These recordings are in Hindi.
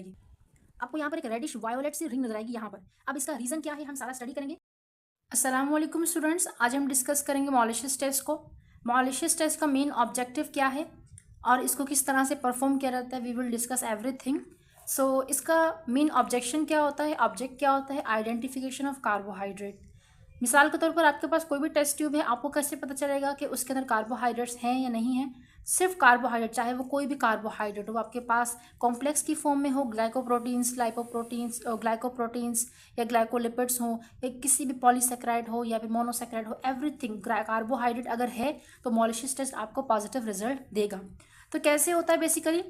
आएगी। आपको यहाँ पर एक रेडिश वायोलेट सी रिंग नजर आएगी यहाँ पर। अब इसका रीजन क्या है हम सारा स्टडी करेंगे। अस्सलाम वालेकुम स्टूडेंट्स, आज हम डिस्कस करेंगे मॉलिशियस टेस्ट को। मॉलिशियस टेस्ट का मेन ऑब्जेक्टिव क्या है और इसको किस तरह से परफॉर्म किया जाता है, वी विल डिस्कस एवरीथिंग। सो इसका मेन ऑब्जेक्शन क्या होता है, ऑब्जेक्ट क्या होता है, आइडेंटिफिकेशन ऑफ कार्बोहाइड्रेट। मिसाल के तौर पर आपके पास कोई भी टेस्ट ट्यूब है, आपको कैसे पता चलेगा कि उसके अंदर कार्बोहाइड्रेट्स हैं या नहीं हैं। सिर्फ कार्बोहाइड्रेट, चाहे वो कोई भी कार्बोहाइड्रेट हो, आपके पास कॉम्प्लेक्स की फॉर्म में हो, ग्लाइकोप्रोटीन्स, लाइपोप्रोटीन्स, ग्लाइकोप्रोटीन्स या ग्लाइकोलिपिड्स हो, या किसी भी पॉलीसेक्राइड हो या फिर मोनोसेक्राइड हो, एवरीथिंग कार्बोहाइड्रेट अगर है तो मॉलिशियस टेस्ट आपको पॉजिटिव रिजल्ट देगा। तो कैसे होता है बेसिकली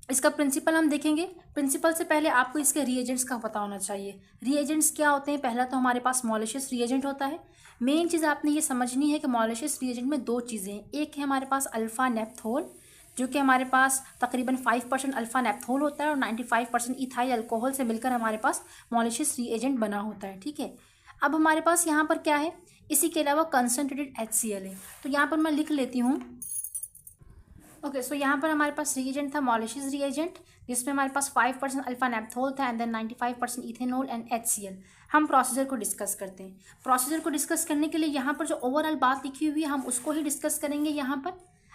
इसका प्रिंसिपल हम देखेंगे। प्रिंसिपल से पहले आपको इसके रिएजेंट्स का पता होना चाहिए। रिएजेंट्स क्या होते हैं, पहला तो हमारे पास मॉलिशियस रिएजेंट होता है। मेन चीज़ आपने ये समझनी है कि मॉलिशियस रिएजेंट में दो चीज़ें हैं। एक है हमारे पास अल्फ़ा नेप्थोल, जो कि हमारे पास तकरीबन 5% अल्फ़ा नेप्थोल होता है और 95% इथाइल अल्कोहल से मिलकर हमारे पास मॉलिशियस रिएजेंट बना होता है। ठीक है, अब हमारे पास यहाँ पर क्या है, इसी के अलावा कंसनट्रेटेड HCl है। तो यहाँ पर मैं लिख लेती हूँ। ओके, सो यहाँ पर हमारे पास रिएजेंट था मॉलिशियस रिएजेंट, जिसमें हमारे पास 5% अल्फा नेप्थोल था and then 95% ethanol and HCl। हम प्रोसीजर को डिस्कस करते हैं। प्रोसीजर को डिस्कस करने के लिए यहाँ पर जो ओवरऑल बात लिखी हुई है हम उसको ही डिस्कस करेंगे यहाँ पर।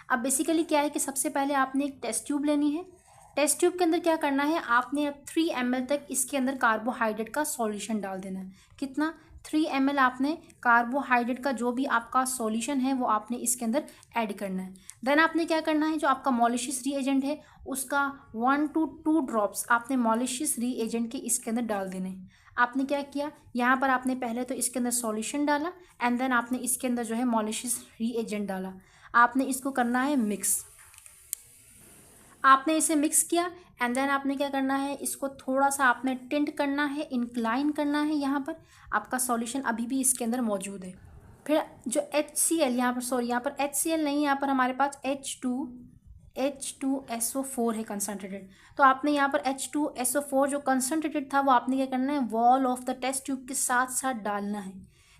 अब बेसिकली क्या है कि सबसे पहले आपने एक टेस्ट ट्यूब लेनी है। टेस्ट ट्यूब के अंदर क्या करना है, आपने अब 3 ml तक इसके अंदर कार्बोहाइड्रेट का सॉल्यूशन डाल देना है। कितना, 3 ml आपने कार्बोहाइड्रेट का जो भी आपका सॉल्यूशन है वो आपने इसके अंदर ऐड करना है। देन आपने क्या करना है, जो आपका मॉलिशियस रिएजेंट है उसका 1 to 2 ड्रॉप्स आपने मॉलिशियस रिएजेंट के इसके अंदर डाल देने हैं। आपने क्या किया, यहाँ पर आपने पहले तो इसके अंदर सॉल्यूशन डाला एंड देन आपने इसके अंदर जो है मॉलिशियस रिएजेंट डाला। आपने इसको करना है मिक्स। आपने इसे मिक्स किया एंड देन आपने क्या करना है, इसको थोड़ा सा आपने टिंट करना है, इंक्लाइन करना है। यहाँ पर आपका सॉल्यूशन अभी भी इसके अंदर मौजूद है। फिर जो HCl यहाँ पर, सॉरी यहाँ पर HCl नहीं, यहाँ पर हमारे पास H2SO4 है कंसनट्रेटेड। तो आपने यहाँ पर H2SO4 जो कंसनट्रेटेड था वो आपने क्या करना है, wall of the test tube के साथ साथ डालना है।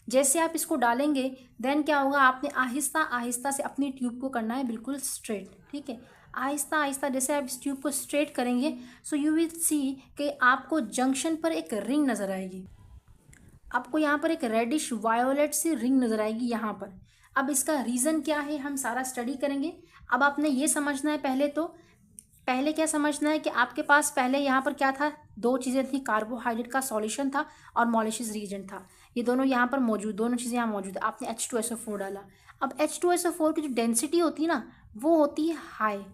जैसे आप इसको डालेंगे देन क्या होगा, आपने आहिस्ता आहिस्ता से अपनी ट्यूब को करना है बिल्कुल स्ट्रेट। ठीक है, आहिस्ता आहिस्ता जैसे आप इस ट्यूब को स्ट्रेट करेंगे सो यू विल सी कि आपको जंक्शन पर एक रिंग नज़र आएगी। आपको यहाँ पर एक रेडिश वायोलेट सी रिंग नज़र आएगी यहाँ पर। अब इसका रीज़न क्या है हम सारा स्टडी करेंगे। अब आपने ये समझना है, पहले क्या समझना है कि आपके पास पहले यहाँ पर क्या था, दो चीज़ें थी, कार्बोहाइड्रेट का सॉल्यूशन था और मॉलिशियस रिएजेंट था। ये दोनों यहाँ पर मौजूद, दोनों चीज़ें यहाँ मौजूद है। आपने H2SO4 डाला। अब H2SO4 की जो डेंसिटी होती है ना वो होती है हाई।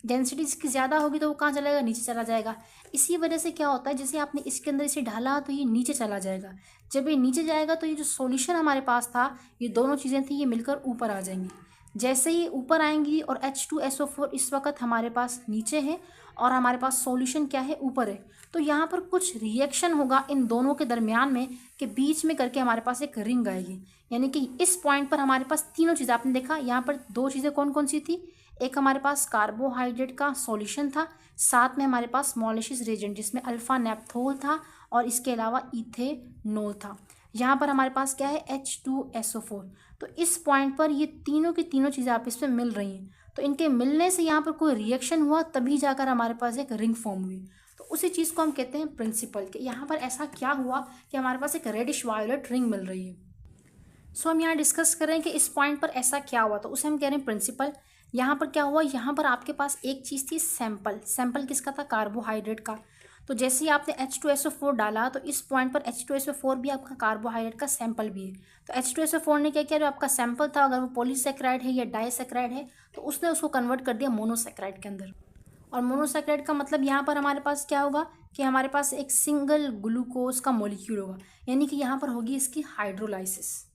डेंसिटी इसकी ज़्यादा होगी तो वो कहाँ चला जाएगा, नीचे चला जाएगा। इसी वजह से क्या होता है, जैसे आपने इसके अंदर इसे ढाला तो ये नीचे चला जाएगा। जब ये नीचे जाएगा तो ये जो सॉल्यूशन हमारे पास था, ये दोनों चीज़ें थी, ये मिलकर ऊपर आ जाएंगी। जैसे ही ऊपर आएंगी और H2SO4 इस वक्त हमारे पास नीचे है और हमारे पास सॉल्यूशन क्या है, ऊपर है। तो यहाँ पर कुछ रिएक्शन होगा इन दोनों के दरमियान में कि बीच में करके हमारे पास एक रिंग आएगी। यानी कि इस पॉइंट पर हमारे पास तीनों चीज़ें, आपने देखा यहाँ पर दो चीज़ें कौन कौन सी थी, एक हमारे पास कार्बोहाइड्रेट का सॉल्यूशन था, साथ में हमारे पास मॉलिशियस रिएजेंट जिसमें अल्फा नेप्थोल था और इसके अलावा इथेनॉल था। यहाँ पर हमारे पास क्या है, H2SO4। तो इस पॉइंट पर ये तीनों की तीनों चीज़ें आपस में मिल रही हैं। तो इनके मिलने से यहाँ पर कोई रिएक्शन हुआ तभी जाकर हमारे पास एक रिंग फॉर्म हुई। तो उसी चीज़ को हम कहते हैं प्रिंसिपल के। यहाँ पर ऐसा क्या हुआ कि हमारे पास एक रेडिश वायोलेट रिंग मिल रही है। सो हम यहाँ डिस्कस कर रहे हैं कि इस पॉइंट पर ऐसा क्या हुआ, तो उसे हम कह रहे हैं प्रिंसिपल। यहाँ पर क्या हुआ, यहाँ पर आपके पास एक चीज़ थी सैंपल किसका था, कार्बोहाइड्रेट का। तो जैसे ही आपने H2SO4 डाला तो इस पॉइंट पर H2SO4 भी आपका कार्बोहाइड्रेट का सैंपल भी है। तो H2SO4 ने क्या किया, जो आपका सैंपल था अगर वो पॉलीसेक्राइड है या डाइसेक्राइड है तो उसने उसको कन्वर्ट कर दिया मोनोसेक्राइड के अंदर। और मोनोसेक्राइड का मतलब यहाँ पर हमारे पास क्या होगा कि हमारे पास एक सिंगल ग्लूकोज का मॉलिक्यूल होगा, यानी कि यहाँ पर होगी इसकी हाइड्रोलाइसिस।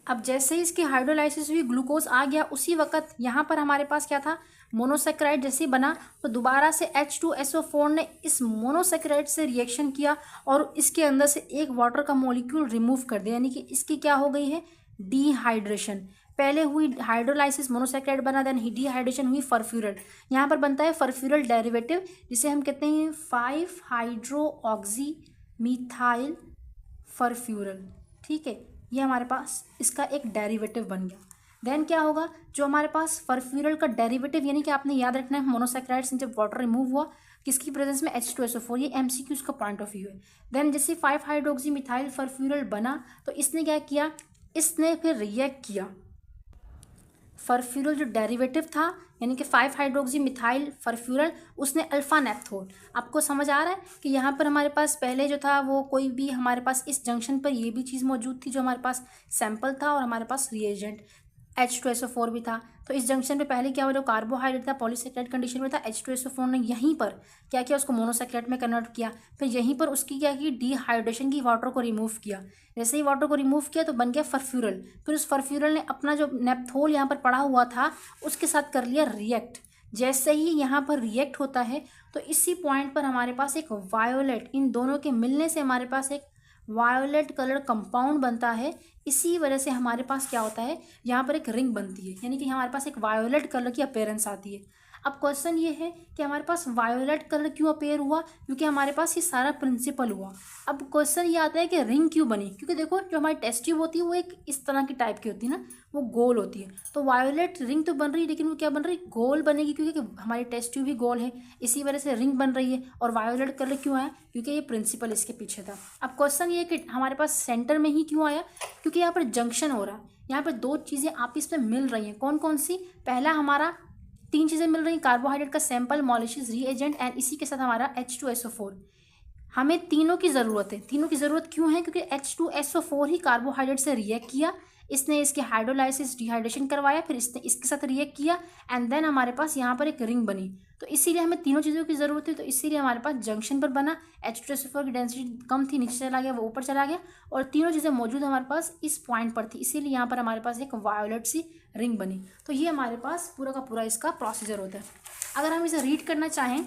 अब जैसे ही इसकी हाइड्रोलाइसिस हुई, ग्लूकोज आ गया, उसी वक्त यहाँ पर हमारे पास क्या था, मोनोसेक्राइड जैसे ही बना तो दोबारा से H2SO4 ने इस मोनोसेक्राइड से रिएक्शन किया और इसके अंदर से एक वाटर का मॉलिक्यूल रिमूव कर दिया। यानी कि इसकी क्या हो गई है, डिहाइड्रेशन। पहले हुई हाइड्रोलाइसिस, मोनोसेक्राइड बना, देन डिहाइड्रेशन हुई फरफ्यूरल। यहाँ पर बनता है फरफ्यूरल डेरिवेटिव जिसे हम कहते हैं 5 हाइड्रोऑक्सी मिथाइल फरफ्यूरल। ठीक है, ये हमारे पास इसका एक डेरिवेटिव बन गया। देन क्या होगा, जो हमारे पास फरफ्यूरल का डेरिवेटिव, यानी कि आपने याद रखना है मोनोसेक्राइड से जब वाटर रिमूव हुआ किसकी प्रेजेंस में, H2SO4। ये MCQs का पॉइंट ऑफ व्यू है। देन जैसे 5 हाइड्रोक्सी मिथाइल फरफ्यूरल बना तो इसने क्या किया, इसने फिर रिएक्ट किया, फरफ्यूरल जो डेरिवेटिव था यानी कि 5 हाइड्रोक्सी मिथाइल फरफ्यूरल, उसने अल्फा नेप्थोल। आपको समझ आ रहा है कि यहाँ पर हमारे पास पहले जो था वो कोई भी हमारे पास इस जंक्शन पर ये भी चीज़ मौजूद थी जो हमारे पास सैंपल था और हमारे पास रिएजेंट H2SO4 भी था। तो इस जंक्शन पे पहले क्या हुआ, जो कार्बोहाइड्रेट था पॉलीसेकेराइड कंडीशन में था, H2SO4 ने यहीं पर क्या किया, उसको मोनोसेकेराइड में कन्वर्ट किया, फिर यहीं पर उसकी क्या की डिहाइड्रेशन की, वाटर को रिमूव किया। जैसे ही वाटर को रिमूव किया तो बन गया फरफ्यूरल। फिर उस फरफ्यूरल ने अपना जो नेप्थोल यहाँ पर पड़ा हुआ था उसके साथ कर लिया रिएक्ट। जैसे ही यहाँ पर रिएक्ट होता है तो इसी पॉइंट पर हमारे पास एक वायोलेट, इन दोनों के मिलने से हमारे पास एक वायोलेट कलर कंपाउंड बनता है। इसी वजह से हमारे पास क्या होता है, यहाँ पर एक रिंग बनती है, यानी कि हमारे पास एक वायोलेट कलर की अपीयरेंस आती है। अब क्वेश्चन ये है कि हमारे पास वायोलेट कलर क्यों अपेयर हुआ, क्योंकि हमारे पास ये सारा प्रिंसिपल हुआ। अब क्वेश्चन ये आता है कि रिंग क्यों बनी, क्योंकि देखो जो हमारी टेस्ट ट्यूब होती है वो एक इस तरह की टाइप की होती है ना, वो गोल होती है। तो वायोलेट रिंग तो बन रही है लेकिन वो क्या बन रही है, गोल बनेगी, क्योंकि हमारी टेस्ट ट्यूब भी गोल है, इसी वजह से रिंग बन रही है। और वायोलेट कलर क्यों आया, क्योंकि ये प्रिंसिपल इसके पीछे था। अब क्वेश्चन ये कि हमारे पास सेंटर में ही क्यों आया, क्योंकि यहाँ पर जंक्शन हो रहा है, यहाँ पर दो चीज़ें आपस में मिल रही हैं। कौन कौन सी, पहला हमारा 3 चीज़ें मिल रही हैं, कार्बोहाइड्रेट का सैंपल, मॉलिक्यूल्स, रिएजेंट एंड इसी के साथ हमारा H2SO4। हमें तीनों की ज़रूरत है। तीनों की ज़रूरत क्यों है, क्योंकि H2SO4 ही कार्बोहाइड्रेट से रिएक्ट किया, इसने इसकी हाइड्रोलाइसिस डिहाइड्रेशन करवाया, फिर इसने इसके साथ रिएक्ट किया एंड देन हमारे पास यहाँ पर एक रिंग बनी। तो इसीलिए हमें तीनों चीज़ों की ज़रूरत है। तो इसीलिए हमारे पास जंक्शन पर बना, H2SO4 की डेंसिटी कम थी, नीचे चला गया, वो ऊपर चला गया, और तीनों चीज़ें मौजूद हमारे पास इस पॉइंट पर थी, इसीलिए यहाँ पर हमारे पास एक वायोलेट सी रिंग बनी। तो ये हमारे पास पूरा का पूरा इसका प्रोसीजर होता है। अगर हम इसे रीड करना चाहें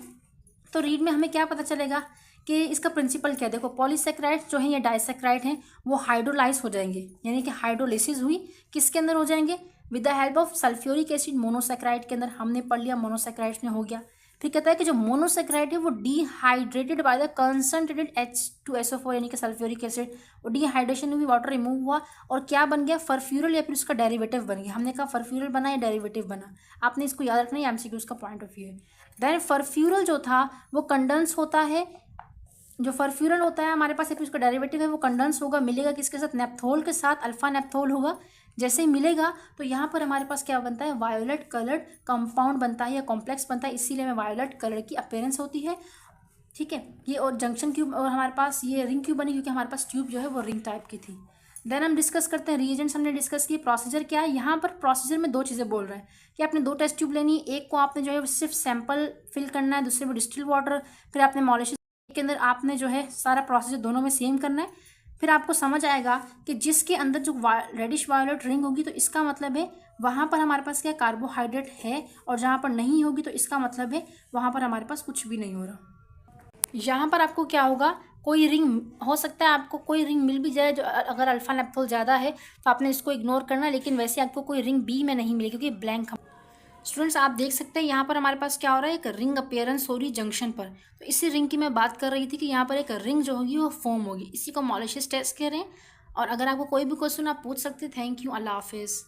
तो रीड में हमें क्या पता चलेगा कि इसका प्रिंसिपल क्या है। देखो पॉलीसेक्राइड जो है या डाइसेक्राइड हैं वो हाइड्रोलाइज हो जाएंगे, यानी कि हाइड्रोलिसिस हुई, किसके अंदर हो जाएंगे, with the help of sulphuric acid monosaccharide के अंदर। हमने पढ़ लिया मोनोसेक्राइड में हो गया। फिर कहता है कि जो मोनोसेक्राइड है वो dehydrated by the concentrated H2SO4 यानी कि सल्फ्यूरिक एसिड, वो डिहाइड्रेशन हुई, वाटर रिमूव हुआ और क्या बन गया, फरफ्यूरल, या फिर उसका डेरिवेटिव बन गया। हमने कहा फरफ्यूरल बना या डेरिवेटिव बना, आपने इसको याद रखना है, एमसीक्यूज का पॉइंट ऑफ व्यू है। देन फरफ्यूरल जो था वो कंडेंस होता है, जो फरफ्यूरल होता है हमारे पास एक उसका डेरिवेटिव है, वो कंडेंस होगा, मिलेगा किसके साथ, नेप्थोल के साथ, अल्फा नेप्थोल होगा। जैसे ही मिलेगा तो यहाँ पर हमारे पास क्या बनता है, वायोलेट कलर्ड कंपाउंड बनता है या कॉम्प्लेक्स बनता है, इसीलिए हमें वायोलेट कलर की अपीयरेंस होती है। ठीक है, ये और जंक्शन क्यूब और हमारे पास ये रिंग क्यों बनी, क्योंकि हमारे पास ट्यूब जो है वो रिंग टाइप की थी। देन हम डिस्कस करते हैं रिएजेंट्स, हमने डिस्कस किए। प्रोसीजर क्या है, यहाँ पर प्रोसीजर में 2 चीज़ें बोल रहे हैं कि आपने 2 टेस्ट ट्यूब लेनी है, एक को आपने जो है सिर्फ सैंपल फिल करना है, दूसरे में डिस्टिल वाटर, फिर आपने मॉलिक्यूल के अंदर आपने जो है सारा प्रोसीजर दोनों में सेम करना है। फिर आपको समझ आएगा कि जिसके अंदर जो रेडिश वायोलेट रिंग होगी तो इसका मतलब है वहाँ पर हमारे पास क्या कार्बोहाइड्रेट है, और जहाँ पर नहीं होगी तो इसका मतलब है वहाँ पर हमारे पास कुछ भी नहीं हो रहा। यहाँ पर आपको क्या होगा, कोई रिंग हो सकता है, आपको कोई रिंग मिल भी जाए जो अगर अल्फा नेप्थोल ज़्यादा है तो आपने इसको इग्नोर करना, लेकिन वैसे आपको कोई रिंग बी में नहीं मिलेगी क्योंकि ब्लैंक। स्टूडेंट्स आप देख सकते हैं यहाँ पर हमारे पास क्या हो रहा है, एक रिंग अपीयरेंस हो रही जंक्शन पर। तो इसी रिंग की मैं बात कर रही थी कि यहाँ पर एक रिंग जो होगी वो फॉर्म होगी, इसी को मॉलिक्यूलर टेस्ट कह रहे हैं। और अगर आपको कोई भी क्वेश्चन आप पूछ सकते हैं। थैंक यू, अल्लाह हाफिज़।